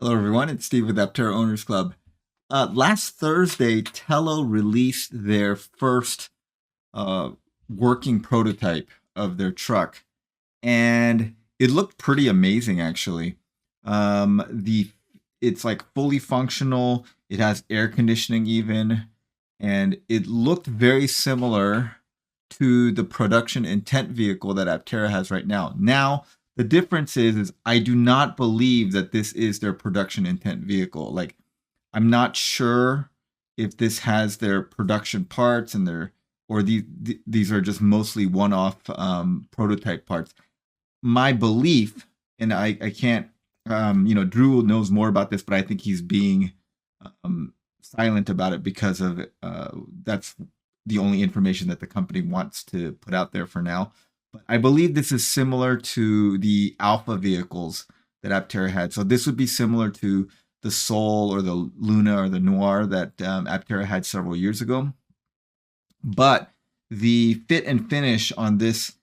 Hello, everyone. It's Steve with Aptera Owners Club. Last Thursday, Telo released their first uh, working prototype of their truck, and it looked pretty amazing, actually. The It's like fully functional. It has air conditioning, even, and it looked very similar to the production intent vehicle that Aptera has right now. Now, the difference is I do not believe that this is their production intent vehicle. Like, I'm not sure if this has their production parts and or these are just mostly one-off prototype parts. My belief, and I can't, Drew knows more about this, but I think he's being silent about it because of that's the only information that the company wants to put out there for now. But I believe this is similar to the Alpha vehicles that Aptera had. So this would be similar to the Soul or the Luna or the Noir that Aptera had several years ago. But the fit and finish on this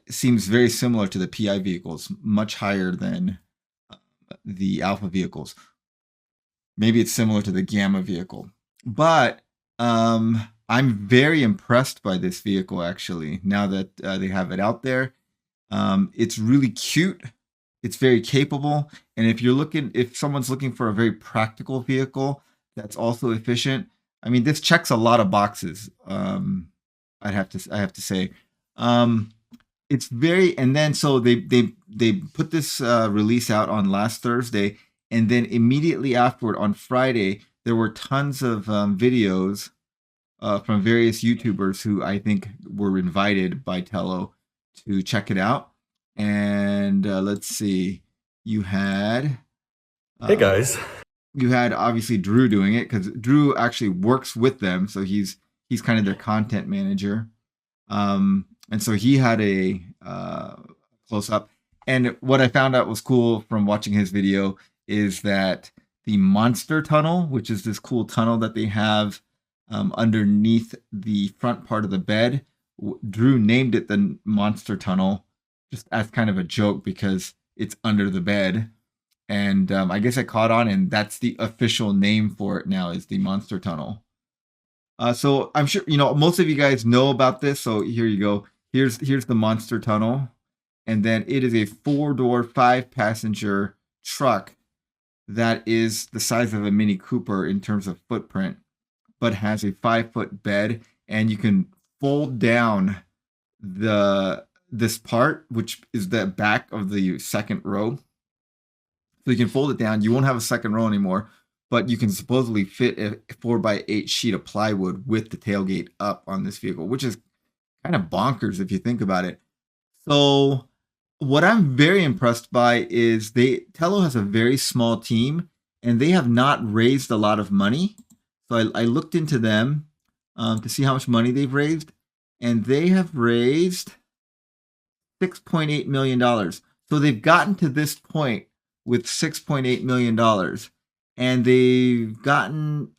seems very similar to the PI vehicles, much higher than the Alpha vehicles. Maybe it's similar to the Gamma vehicle. But I'm very impressed by this vehicle, actually, now that they have it out there. It's really cute. It's very capable. And if someone's looking for a very practical vehicle that's also efficient, I mean, this checks a lot of boxes. I have to say, it's very. And then so they put this release out on last Thursday, and then immediately afterward on Friday, there were tons of videos from various YouTubers who I think were invited by Telo to check it out. And let's see, you had Hey guys. you had obviously Drew doing it because Drew actually works with them, so he's kind of their content manager. And so he had a close up. And what I found out was cool from watching his video is that the monster tunnel, which is this cool tunnel that they have underneath the front part of the bed, Drew named it the monster tunnel just as kind of a joke because it's under the bed. And I guess I caught on, and that's the official name for it now, is the monster tunnel. So I'm sure most of you guys know about this. So here you go. Here's the monster tunnel, and then it is a 4-door, 5-passenger truck that is the size of a Mini Cooper in terms of footprint, but has a 5-foot bed, and you can fold down this part, which is the back of the second row. So you can fold it down. You won't have a second row anymore, but you can supposedly fit a 4x8 sheet of plywood with the tailgate up on this vehicle, which is kind of bonkers if you think about it. So what I'm very impressed by is Telo has a very small team, and they have not raised a lot of money. So I looked into them to see how much money they've raised, and they have raised $6.8 million. So they've gotten to this point with $6.8 million. And they've gotten,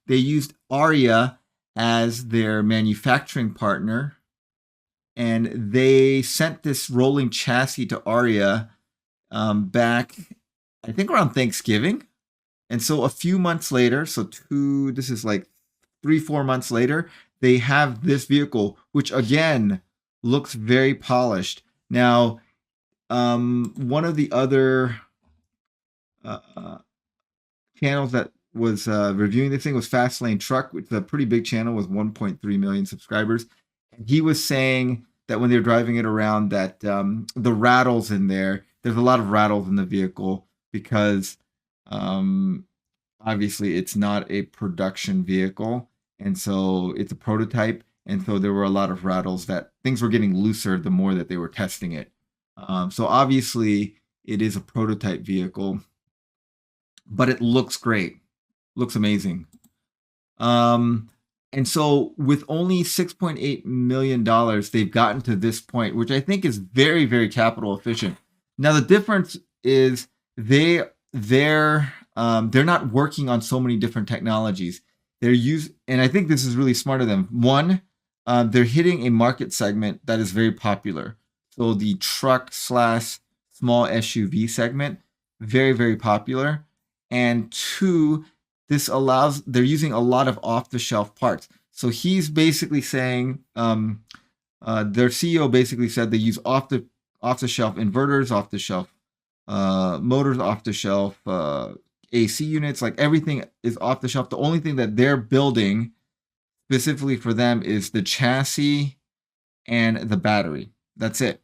they used Aria as their manufacturing partner. And they sent this rolling chassis to Aria back, I think, around Thanksgiving. And so a few months later, this is like 3-4 months later, they have this vehicle, which again looks very polished. Now, one of the other channels that was reviewing this thing was Fastlane Truck, which is a pretty big channel with 1.3 million subscribers. And he was saying that when they're driving it around, that the rattles in there's a lot of rattles in the vehicle because obviously it's not a production vehicle, and so it's a prototype, and so there were a lot of rattles, that things were getting looser the more that they were testing it. So obviously it is a prototype vehicle, but it looks great, looks amazing. And so with only $6.8 million, they've gotten to this point, which I think is very, very capital efficient. Now the difference is they're not working on so many different technologies. And I think this is really smart of them. One, they're hitting a market segment that is very popular. So the truck/small SUV segment, very, very popular. And two, they're using a lot of off-the-shelf parts. So he's basically saying, their CEO basically said they use off the shelf inverters, off the shelf motors, off the shelf AC units, like everything is off the shelf. The only thing that they're building specifically for them is the chassis and the battery. That's it.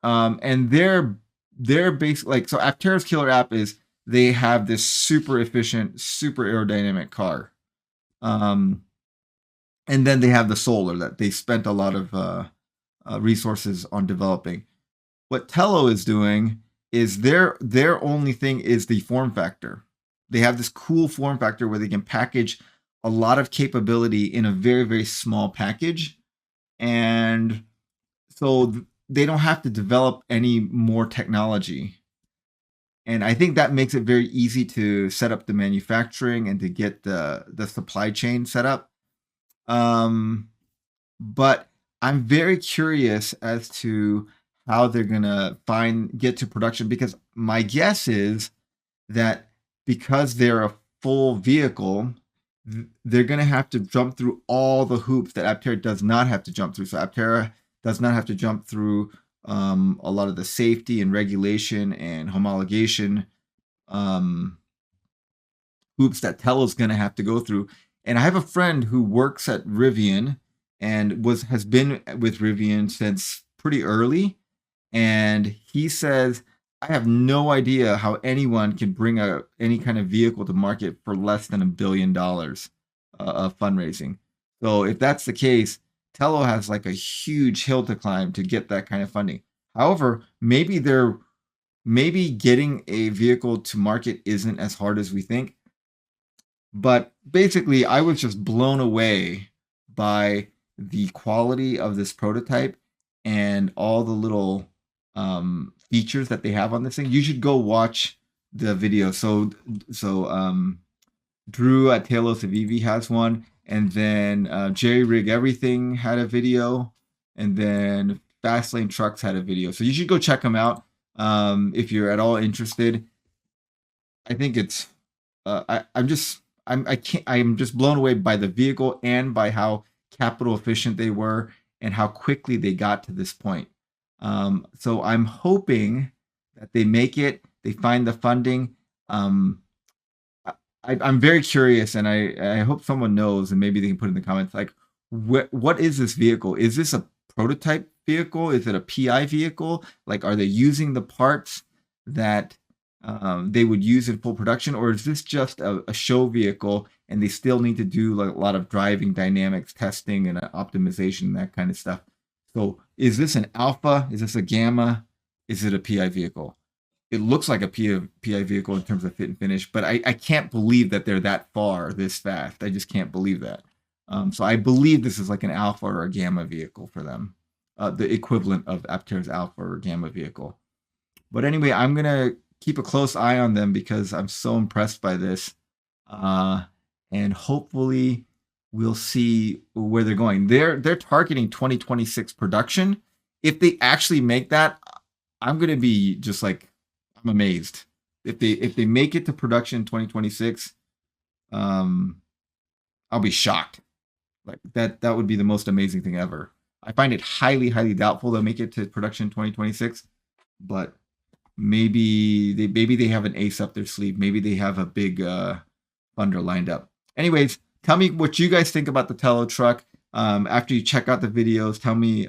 And they're basically like, so Aptera's killer app is they have this super efficient, super aerodynamic car. And then they have the solar that they spent a lot of resources on developing. What Telo is doing is their only thing is the form factor. They have this cool form factor where they can package a lot of capability in a very, very small package. And so they don't have to develop any more technology. And I think that makes it very easy to set up the manufacturing and to get the supply chain set up. But I'm very curious as to how they're gonna get to production, because my guess is that because they're a full vehicle, they're gonna have to jump through all the hoops that Aptera does not have to jump through. So Aptera does not have to jump through a lot of the safety and regulation and homologation hoops that Telo's going to have to go through. And I have a friend who works at Rivian and has been with Rivian since pretty early, and he says, I have no idea how anyone can bring any kind of vehicle to market for less than $1 billion of fundraising. So if that's the case, Telo has like a huge hill to climb to get that kind of funding. However, maybe getting a vehicle to market isn't as hard as we think. But basically, I was just blown away by the quality of this prototype and all the little features that they have on this thing. You should go watch the video. So Drew at Telo Savivi has one, and then Jerry Rig Everything had a video, and then Fastlane Trucks had a video. So you should go check them out if you're at all interested. I think it's I'm just blown away by the vehicle and by how capital efficient they were and how quickly they got to this point. So I'm hoping that they make it, they find the funding. I'm very curious, and I hope someone knows, and maybe they can put in the comments, like, what is this vehicle? Is this a prototype vehicle? Is it a PI vehicle? Like, are they using the parts that they would use in full production, or is this just a show vehicle and they still need to do like a lot of driving dynamics testing and optimization and that kind of stuff? So is this an alpha? Is this a gamma? Is it a PI vehicle? It looks like a PI vehicle in terms of fit and finish, but I can't believe that they're that far this fast. I just can't believe that. So I believe this is like an alpha or a gamma vehicle for them, the equivalent of Aptera's alpha or gamma vehicle. But anyway, I'm gonna keep a close eye on them because I'm so impressed by this, and hopefully we'll see where they're going. They're targeting 2026 production. If they actually make that, I'm gonna be just like, I'm amazed. If they make it to production in 2026, I'll be shocked. Like that would be the most amazing thing ever. I find it highly, highly doubtful they'll make it to production in 2026, but maybe they have an ace up their sleeve. Maybe they have a big funder lined up. Anyways, tell me what you guys think about the Telo truck. After you check out the videos, tell me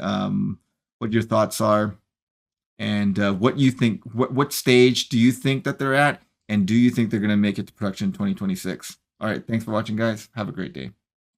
what your thoughts are, and what you think. What stage do you think that they're at, and do you think they're going to make it to production in 2026? All right, thanks for watching, guys. Have a great day.